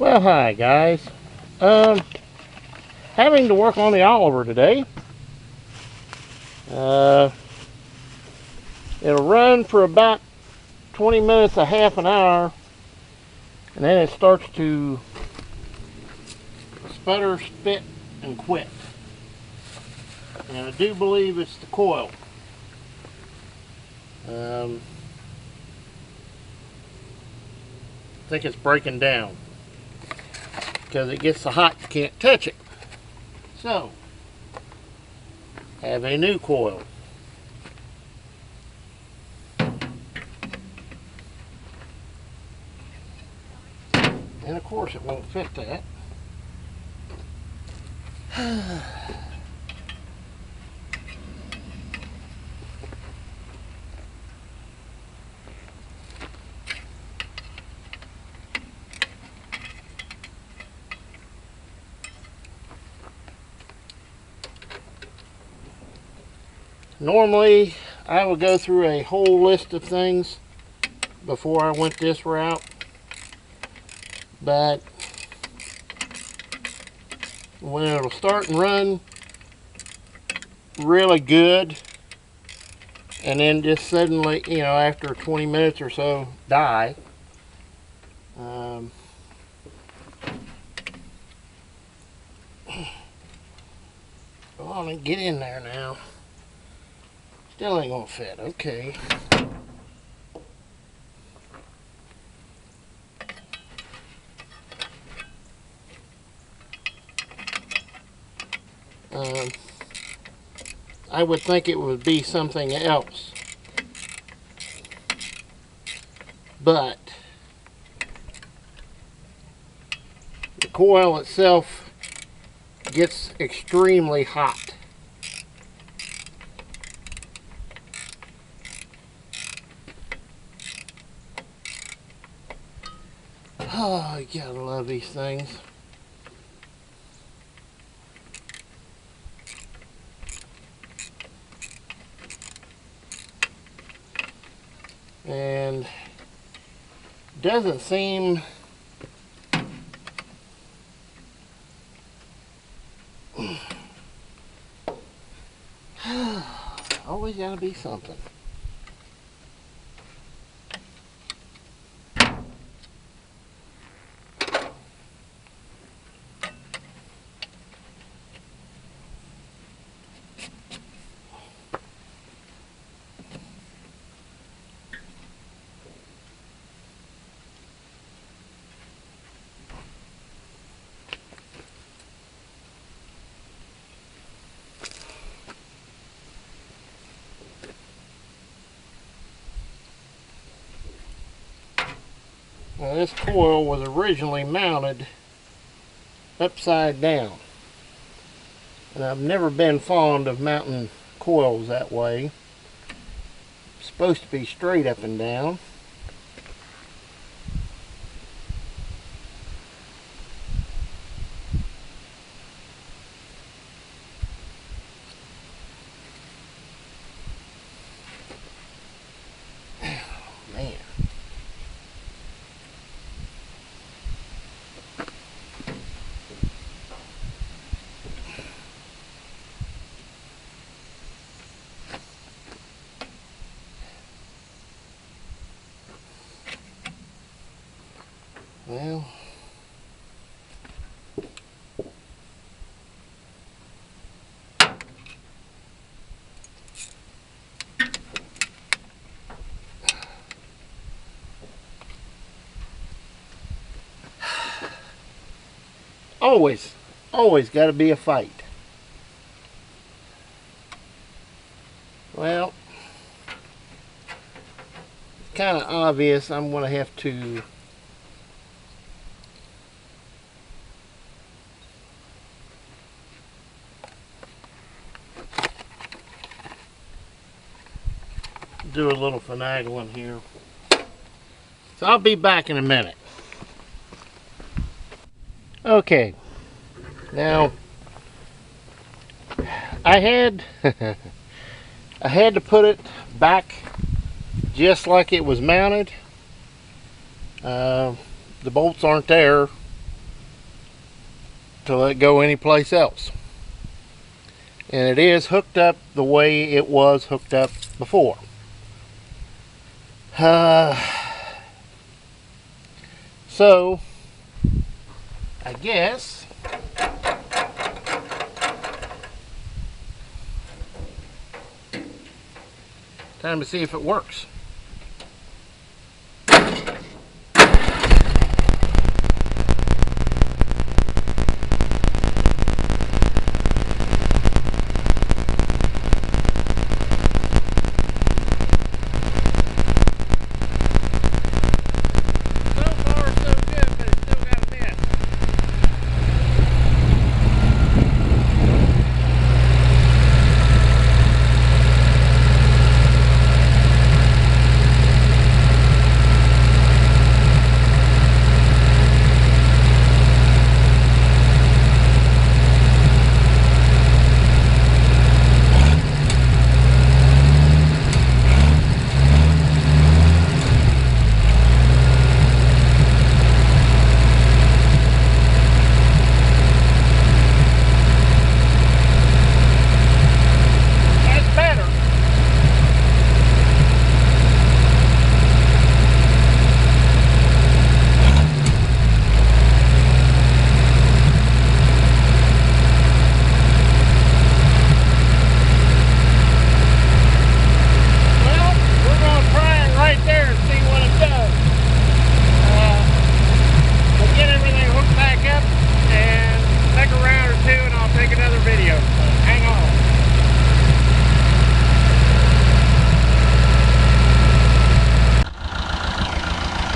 Well, hi guys. Having to work on the Oliver today. It'll run for about 20 minutes, a half an hour, and then it starts to sputter, spit, and quit. And I do believe it's the coil. I think it's breaking down because it gets so hot you can't touch it. So, have a new coil. And of course it won't fit that. Normally, I would go through a whole list of things before I went this route, but when it'll start and run really good, and then just suddenly, you know, after 20 minutes or so, die. Go on and get in there now. Still ain't gonna fit. Okay. I would think it would be something else, but the coil itself gets extremely hot. Oh, you gotta love these things. And doesn't seem always gotta be something. Now, this coil was originally mounted upside down, and I've never been fond of mounting coils that way. It's supposed to be straight up and down. Man. Well, always got to be a fight. Well, it's kind of obvious I'm going to have to do a little finagling here. So I'll be back in a minute. Okay, now I had I had to put it back just like it was mounted. The bolts aren't there to let go anyplace else. And it is hooked up the way it was hooked up before. So I guess time to see if it works.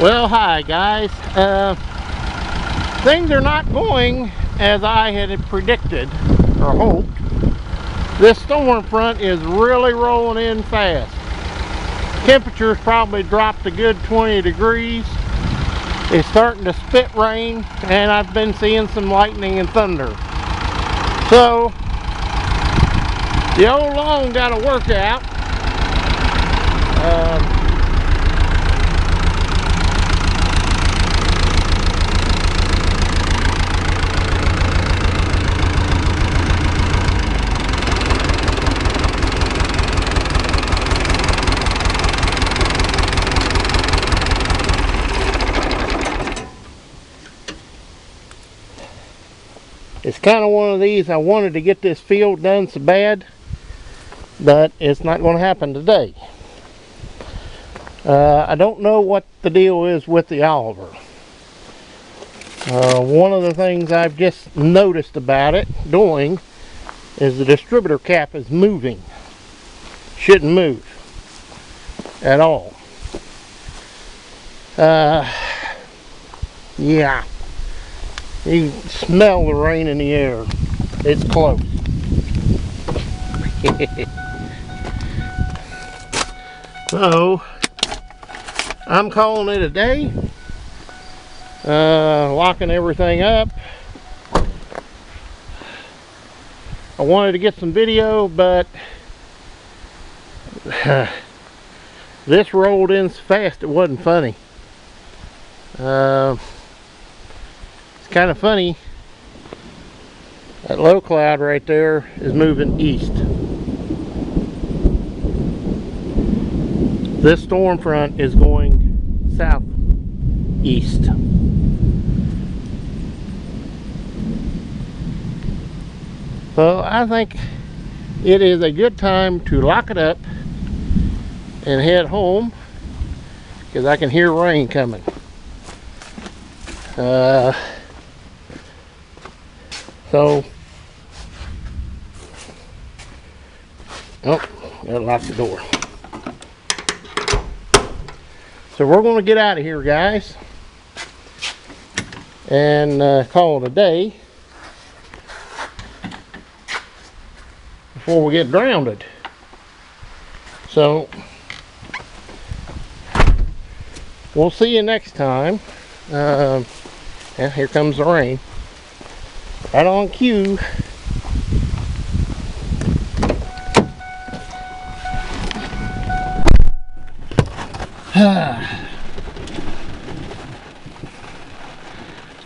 Well, hi guys. Things are not going as I had predicted or hoped. This storm front is really rolling in fast. Temperatures probably dropped a good 20 degrees. It's starting to spit rain, and I've been seeing some lightning and thunder. So the old lawn got to work out. It's kind of one of these, I wanted to get this field done so bad, but it's not going to happen today. I don't know what the deal is with the Oliver. One of the things I've just noticed about it doing is the distributor cap is moving. Shouldn't move at all. Yeah. You can smell the rain in the air. It's close. So, I'm calling it a day. Locking everything up. I wanted to get some video, but this rolled in so fast it wasn't funny. It's kind of funny, that low cloud right there is moving east. This storm front is going southeast. So I think it is a good time to lock it up and head home, because I can hear rain coming. So, oh, gotta lock the door. So we're going to get out of here, guys, and call it a day before we get drowned. So, we'll see you next time. Yeah, here comes the rain. Right on cue.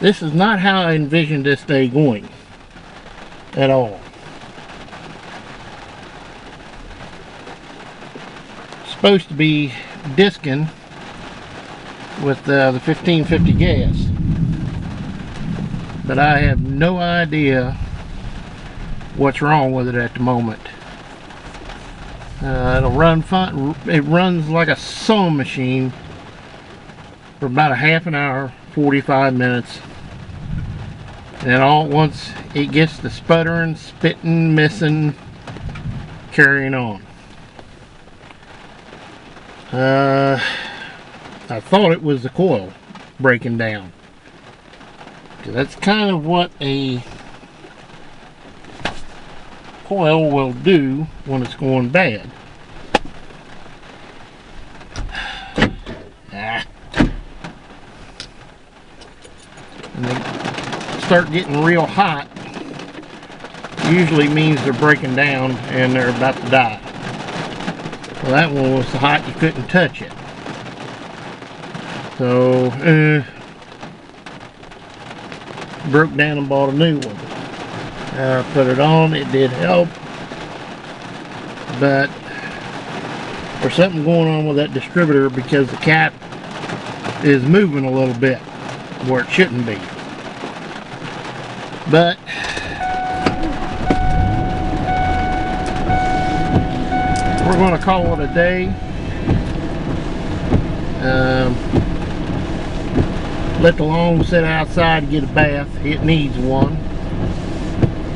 This is not how I envisioned this day going. at all. Supposed to be disking with the 1550 gas, but I have no idea what's wrong with it at the moment. It'll run fine. It runs like a sewing machine for about a half an hour, 45 minutes, and then all at once it gets to sputtering, spitting, missing, carrying on. I thought it was the coil breaking down. That's kind of what a coil will do when it's going bad. And they start getting real hot, usually means they're breaking down and they're about to die. Well, that one was so hot you couldn't touch it. So, broke down and bought a new one. Put it on, it did help, but there's something going on with that distributor because the cap is moving a little bit where it shouldn't be. But we're going to call it a day. Let the long sit outside to get a bath. It needs one.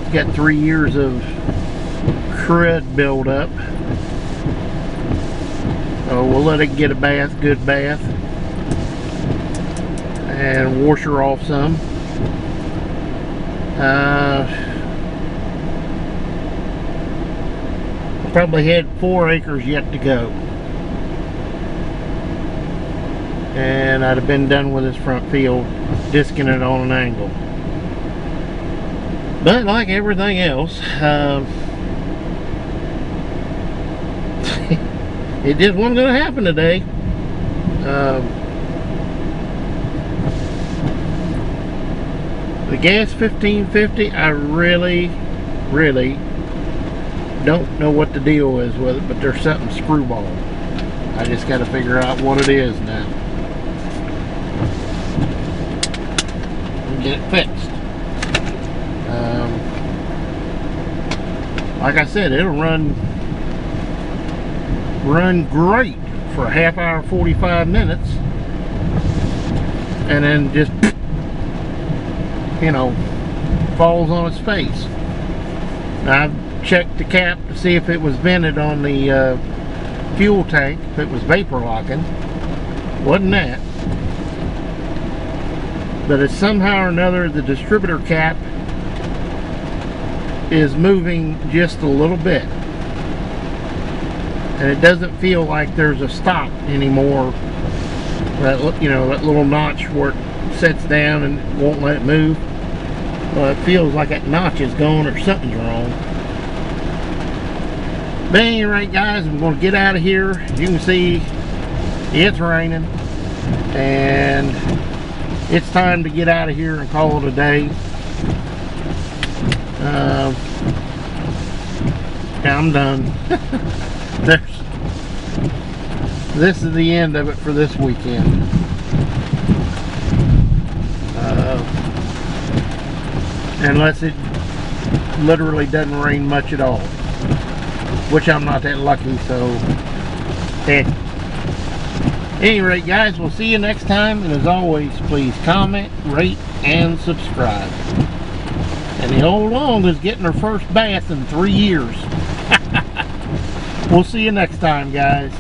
It's got 3 years of crud build up. So we'll let it get a bath, good bath, and wash her off some. Probably had 4 acres yet to go, and I'd have been done with this front field, disking it on an angle. But like everything else, it just wasn't going to happen today. The gas 1550, I really don't know what the deal is with it, but there's something screwball. I just got to figure out what it is now and get it fixed. Like I said, it'll run great for a half hour, 45 minutes, and then just, you know, falls on its face. Now, I've checked the cap to see if it was vented on the fuel tank, if it was vapor locking. Wasn't that. But it's somehow or another the distributor cap is moving just a little bit, and it doesn't feel like there's a stop anymore. That, you know, that little notch where it sets down and won't let it move. Well, it feels like that notch is gone or something's wrong. But at any rate, guys, I'm going to get out of here. You can see it's raining, and it's time to get out of here and call it a day. Yeah, I'm done. This is the end of it for this weekend. Unless it literally doesn't rain much at all, which I'm not that lucky, so At any rate, guys, we'll see you next time, and as always, please comment, rate, and subscribe. And the old long is getting her first bath in 3 years. We'll see you next time, guys.